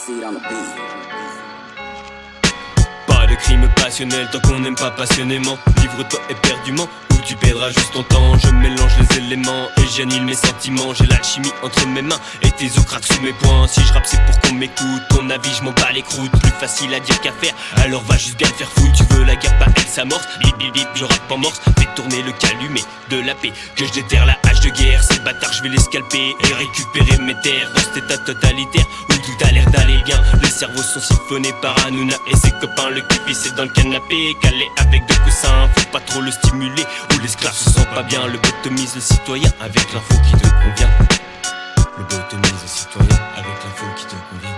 Seed on the beat. Pas de crime passionnel tant qu'on n'aime pas passionnément. Livre-toi éperdument ou tu perdras juste ton temps. Je mélange les éléments et j'annule mes sentiments. J'ai l'alchimie entre mes mains et tes os craquent sous mes poings. Si je rappe c'est pour qu'on m'écoute, ton avis je m'en bats les croûtes. Plus facile à dire qu'à faire, alors va juste bien te faire foutre. Tu veux la guerre, pas elle s'amorce. Bip bip bip, je rappe en morse. Fais tourner le calumet de la paix. Que je déterre la hache de guerre. Ces bâtards je vais les scalper et récupérer mes terres. Dans cet état totalitaire où tout a l'air d'aller bien. Les cerveaux sont siphonnés par Hanouna et ses copains. Le cul pissé dans le canapé, calé avec deux coussins. Faut pas trop le stimuler ou l'esclave se sent pas bien. Le lobotomise le citoyen avec l'info qui te convient. Le lobotomise le citoyen avec l'info qui te convient.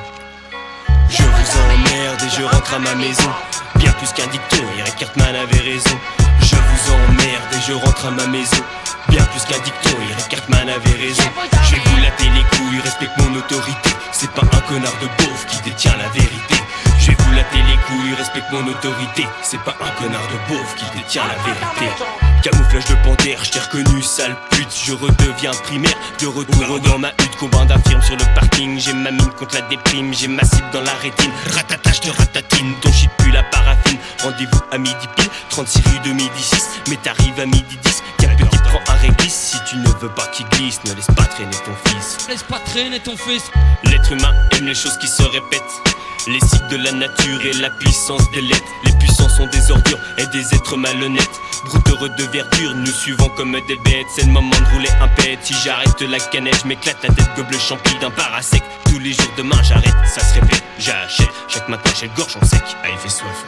Je vous emmerde et je rentre à ma maison. Bien plus qu'un dicton, Eric Cartman avait raison. Je vous emmerde et je rentre à ma maison. Bien plus qu'un dicton, Eric Cartman avait raison. Je vais vous latter les couilles, respecte mon autorité. C'est pas un connard de beauf qui détient la vérité. Je vais vous latter les couilles, respecte mon autorité. C'est pas un connard de beauf qui détient la vérité. Camouflage de panthère, je t'ai reconnu, sale pute. Je redeviens primaire, de retour dans ma hutte. Combat d'infirme sur le parking, j'ai ma mine contre la déprime. J'ai ma cible dans la rétine, ratata je te ratatine. Ton shit pue la paraffine, rendez-vous à midi pile. 36 rue de midi 6, mais t'arrives à midi 10. Quel petit prend un réglisse, si tu ne veux pas qu'il glisse. Ne laisse pas traîner ton fils. Laisse pas traîner ton fils. L'être humain aime les choses qui se répètent. Les cycles de la nature et la puissance des lettres. Les puissants sont des ordures et des êtres malhonnêtes. Brouteux de verdure, nous suivons comme des bêtes. C'est le moment de rouler un pet. Si j'arrête la canette, je m'éclate la tête gobelet champi d'un parasec. Tous les jours demain j'arrête, ça se répète. J'achète, chaque matin j'ai le gorge en sec. Ah il fait soif.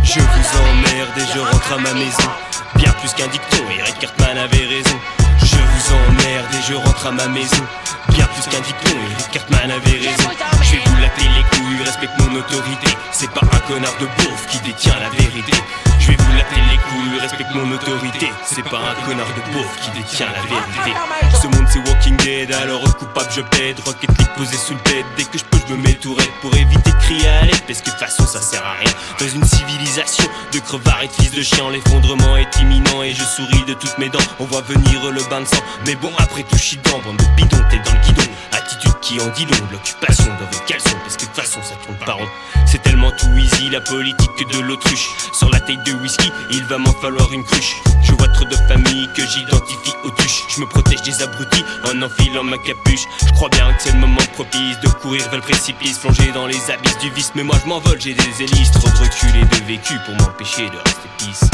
Je vous emmerde et je rentre à ma maison. Bien plus qu'un dicton, Eric Cartman avait raison. Je vous emmerde et je rentre à ma maison. Bien plus qu'un dicton, Eric Cartman avait raison. Je vais vous latter les couilles, respecte mon autorité. C'est pas un connard de beauf qui détient la vérité. Je vais vous latter les couilles, respecte mon autorité. C'est pas un connard de beauf qui détient la vérité. Ce monde c'est Walking Dead, alors au coupable je plaide. Rocket League posé sous le bed, dès que je peux je me mets tourette. Pour éviter de crier à l'aide, parce que de toute façon ça sert à rien. Dans une civilisation de crevards et de fils de chien, l'effondrement est imminent et je souris de toutes mes dents. On voit venir le bain de sang, mais bon après tout chie dedans. Bande de bidons, t'es dans le guidon. Attitude qui en dit long, l'occupation dans vos caleçons, parce que de toute façon ça tourne pas rond. C'est tellement tout easy la politique de l'autruche. Sur la taille de whisky, il va m'en falloir une cruche. Je vois trop de familles que j'identifie aux tuches. Je me protège des abrutis en enfilant ma capuche. Je crois bien que c'est le moment propice de courir vers le précipice, plonger dans les abysses du vice. Mais moi je m'envole, j'ai des hélices, trop de recul et de vécu pour m'empêcher de rester pisse.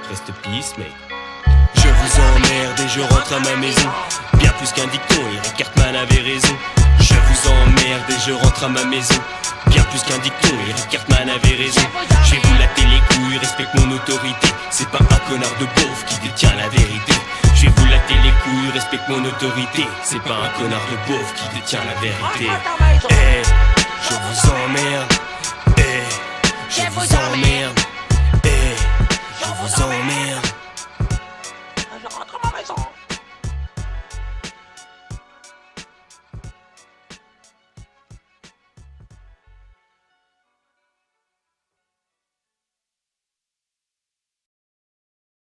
Reste pisse mec. Je vous emmerde et je rentre à ma maison. Bien plus qu'un dicton, Eric Cartman avait raison. Je vous emmerde et je rentre à ma maison. Bien plus qu'un dicton, Eric Cartman avait raison. Je vais vous latter les couilles, respecte mon autorité. C'est pas un connard de beauf qui détient la vérité. Je vais vous latter les couilles, respecte mon autorité. C'est pas un connard de beauf qui détient la vérité. Eh, je vous emmerde. Eh, je vous emmerde. Eh, je vous emmerde.